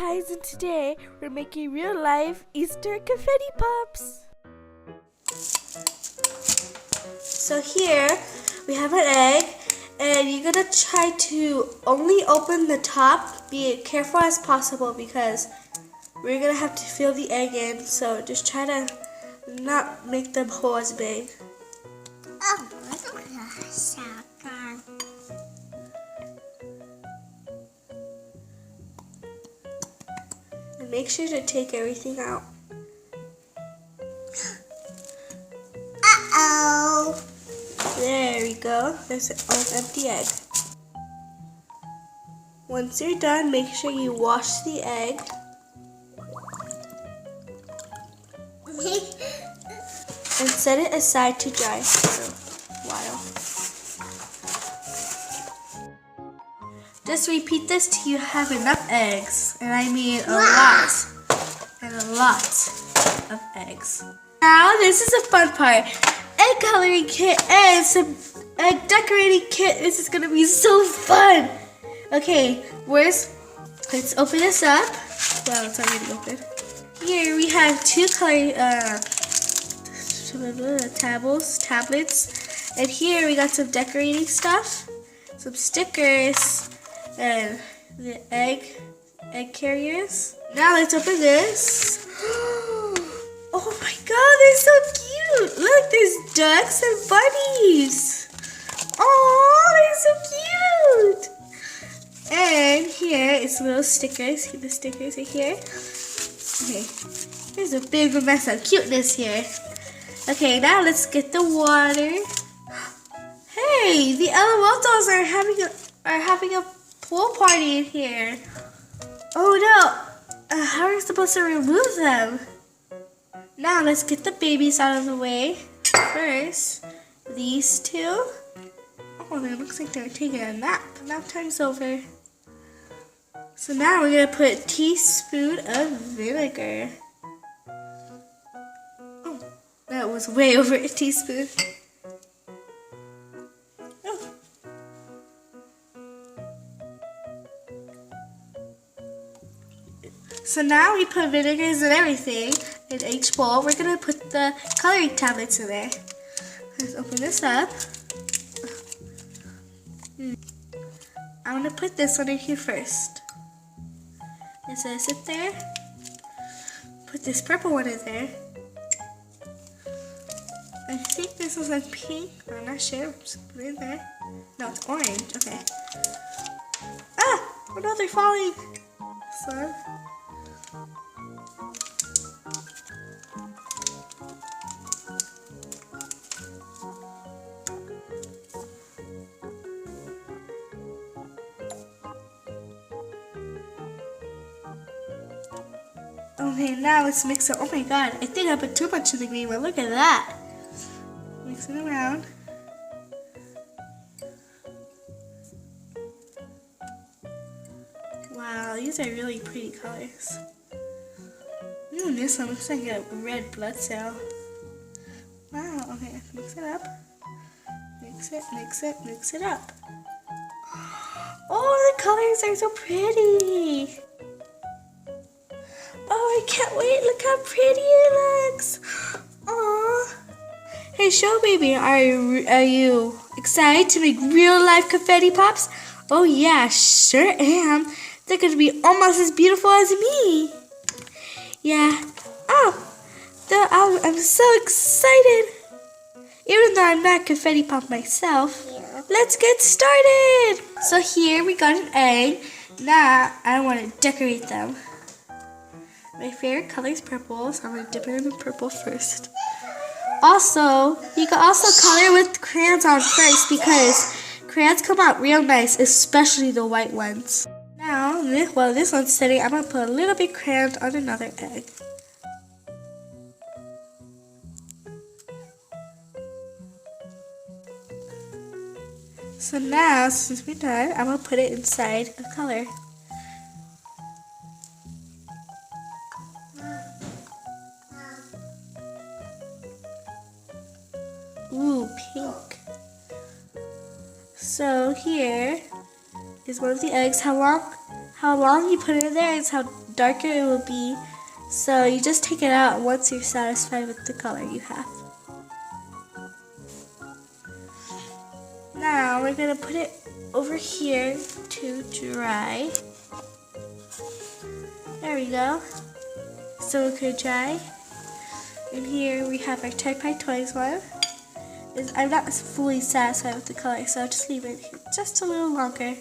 guys, and today we're making real life Easter confetti pops. So here we have an egg, and you're gonna try to only open the top. Be careful as possible because we're gonna have to fill the egg in, so just try to not make them hole as big. And make sure to take everything out. Uh-oh. There we go. There's an empty egg. Once you're done, make sure you wash the egg. And set it aside to dry for a while. Just repeat this till you have enough eggs. And I mean a lot. And a lot of eggs. Now this is the fun part. Egg coloring kit and some egg decorating kit. This is gonna be so fun. Okay, let's open this up. Wow, it's already open. Here we have two color tablets, and here we got some decorating stuff, some stickers, and the egg carriers. Now let's open this. Oh my god, they're so cute! Look, there's ducks and bunnies. Oh, they're so cute! And here is little stickers. See the stickers are here. Okay, there's a big mess of cuteness here. Okay, now let's get the water. Hey, the LOL dolls are having a pool party in here. Oh no! How are we supposed to remove them? Now let's get the babies out of the way. First, these two. Oh, it looks like they're taking a nap. Nap time's over. So now we're gonna put a teaspoon of vinegar. Oh, that was way over a teaspoon. Oh. So now we put vinegars and everything in each bowl. We're gonna put the coloring tablets in there. Let's open this up. I'm gonna put this one in here first. It's gonna sit there. Put this purple one in there. I think this is like pink. I'm not sure. Just put it in there. No, it's orange. Okay. Ah! Oh no, they're falling. Son. Okay, now let's mix it. Oh my god, I think I put too much in the green one. Look at that. Mix it around. Wow, these are really pretty colors. Ooh, this one looks like a red blood cell. Wow, okay, let's mix it up. Mix it up. Oh, the colors are so pretty. Oh, I can't wait. Look how pretty it looks. Aww. Hey, Show Baby, are you excited to make real life confetti pops? Oh yeah, sure am. They're going to be almost as beautiful as me. Yeah. Oh, I'm so excited. Even though I'm not a confetti pop myself. Yeah. Let's get started. So here we got an egg. Now I want to decorate them. My favorite color is purple, so I'm going to dip it in the purple first. Also, you can also color with crayons on first because crayons come out real nice, especially the white ones. Now, while this one's setting, I'm going to put a little bit crayon on another egg. So now, since we're done, I'm going to put it inside a color. Ooh, pink. So here is one of the eggs. How how long you put it in there is how darker it will be. So you just take it out once you're satisfied with the color you have. Now we're going to put it over here to dry. There we go. So it could dry. And here we have our 10x20 one. I'm not fully satisfied with the color, so I'll just leave it just a little longer.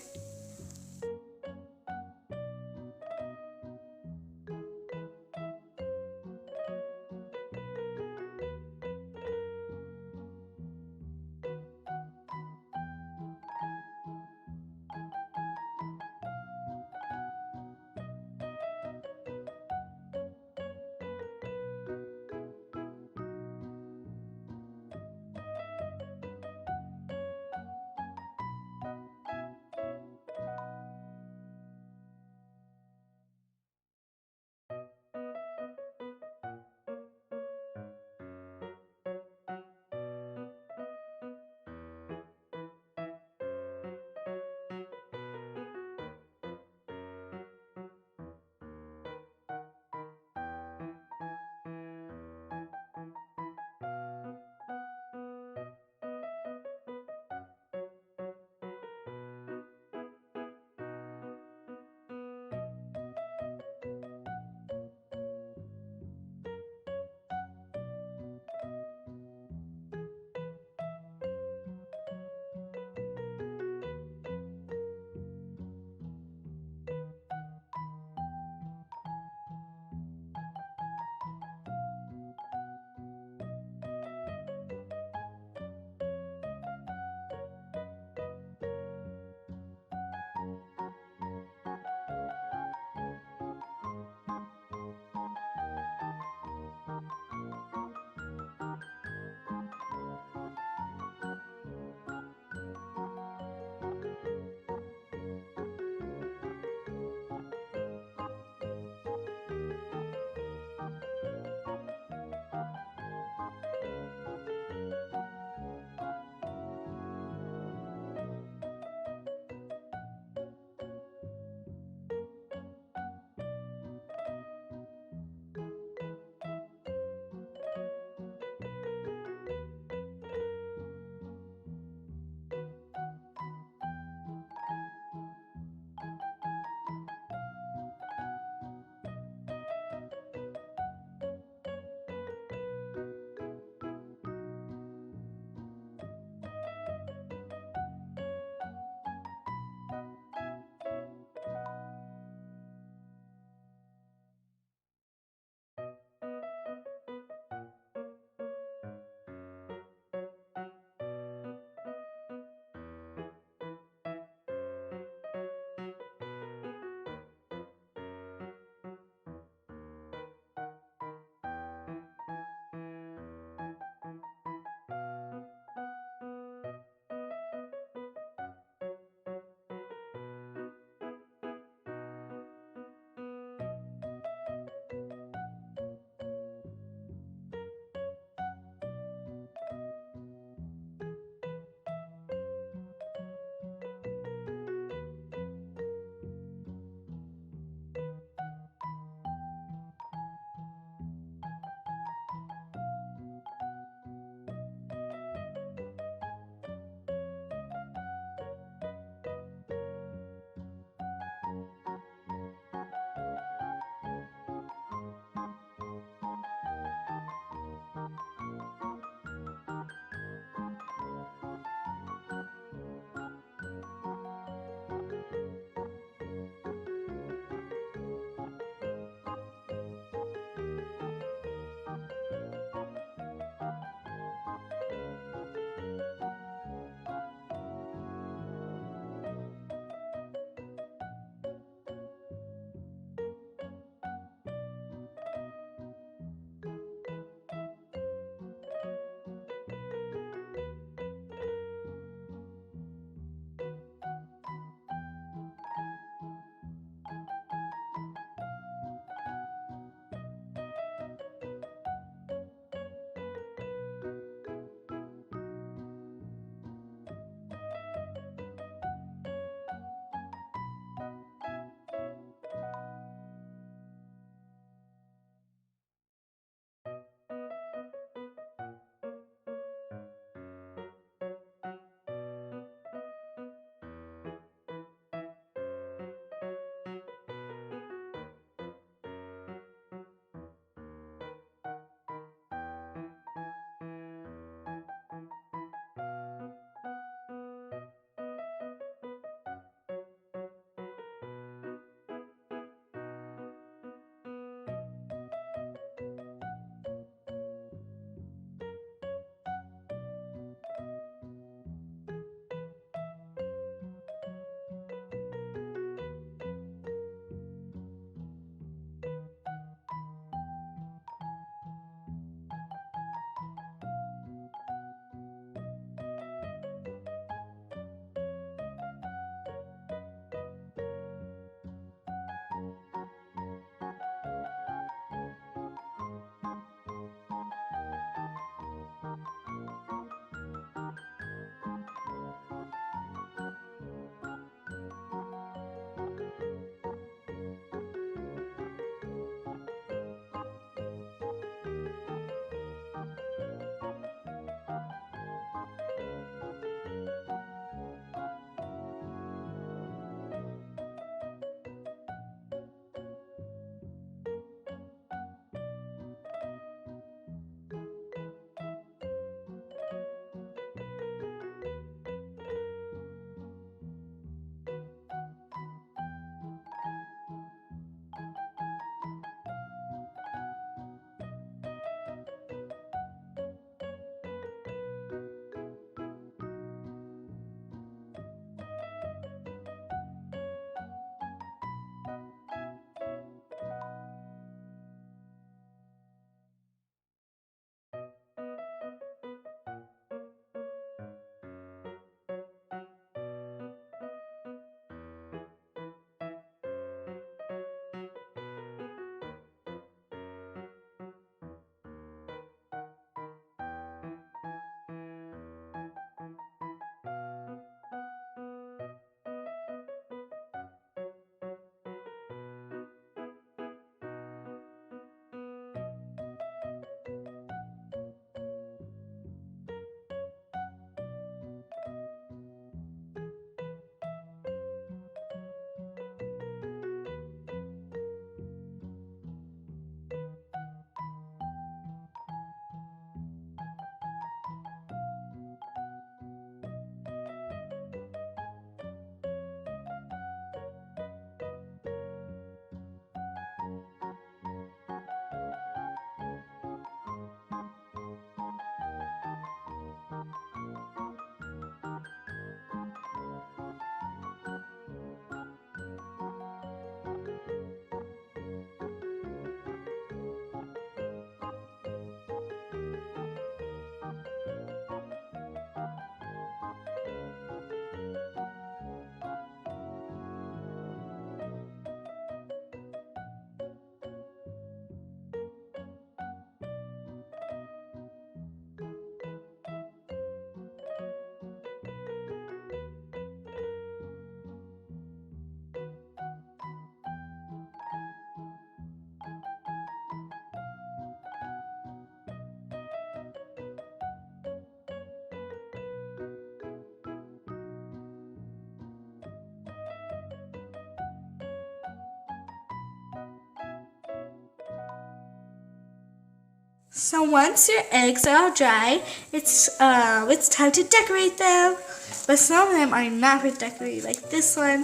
So once your eggs are all dry, it's time to decorate them. But some of them are not for decorating, like this one.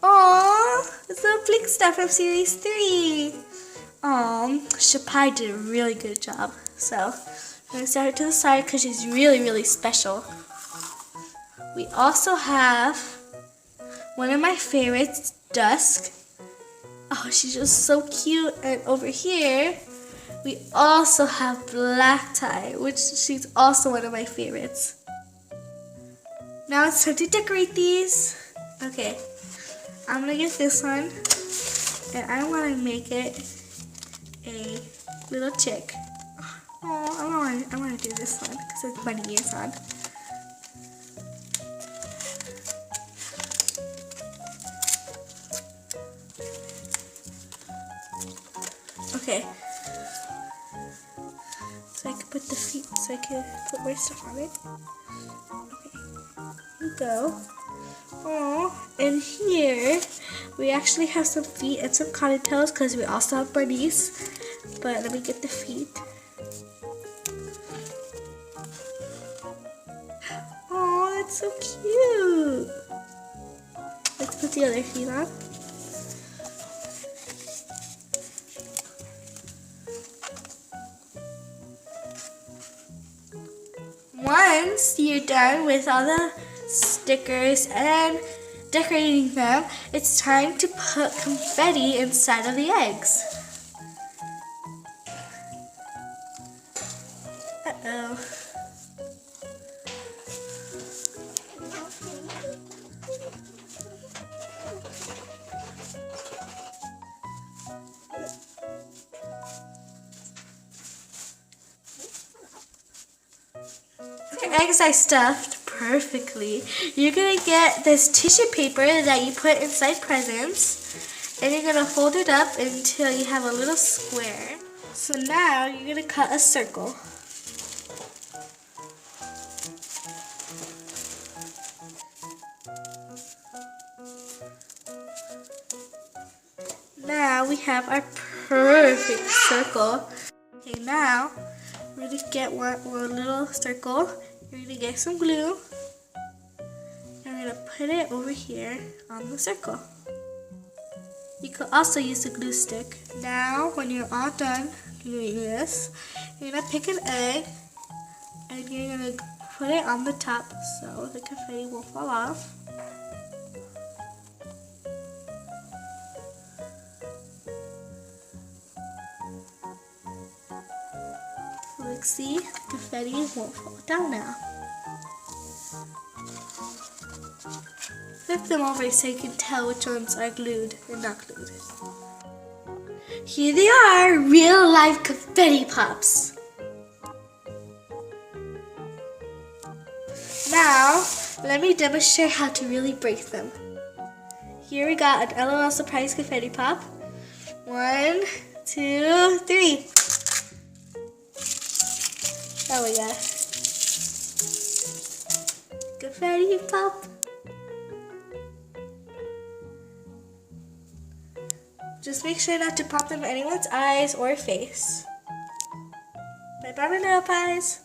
Oh, it's little blink stuff from series 3. Shapai did a really good job. So I'm gonna set her to the side because she's really, really special. We also have one of my favorites, Dusk. Oh, she's just so cute. And over here, we also have Black Tie, which she's also one of my favorites. Now it's time to decorate these. Okay, I'm gonna get this one, and I want to make it a little chick. Oh, I want to do this one because it's bunny ears on. Okay, so I can put the feet, so I can put more stuff on it. Okay, here we go. Oh, and here we actually have some feet and some cottontails because we also have bunnies. But let me get the feet. Oh, that's so cute. Let's put the other feet on. Once you're done with all the stickers and decorating them, it's time to put confetti inside of the eggs. Uh-oh. Eggs are stuffed perfectly. You're gonna get this tissue paper that you put inside presents, and you're gonna fold it up until you have a little square. So now you're gonna cut a circle. Now we have our perfect circle. Okay, now we're gonna get one little circle. You're gonna get some glue. And we're gonna put it over here on the circle. You could also use a glue stick. Now, when you're all done doing this, you're gonna pick an egg and you're gonna put it on the top so the confetti won't fall off. Look, see, confetti won't fall down now. Flip them over so you can tell which ones are glued and not glued. Here they are, real life confetti pops. Now, let me demonstrate how to really break them. Here we got an LOL surprise confetti pop. 1, 2, 3. Oh my god. Confetti pop. Just make sure not to pop them in anyone's eyes or face. Bye bye, my little pies.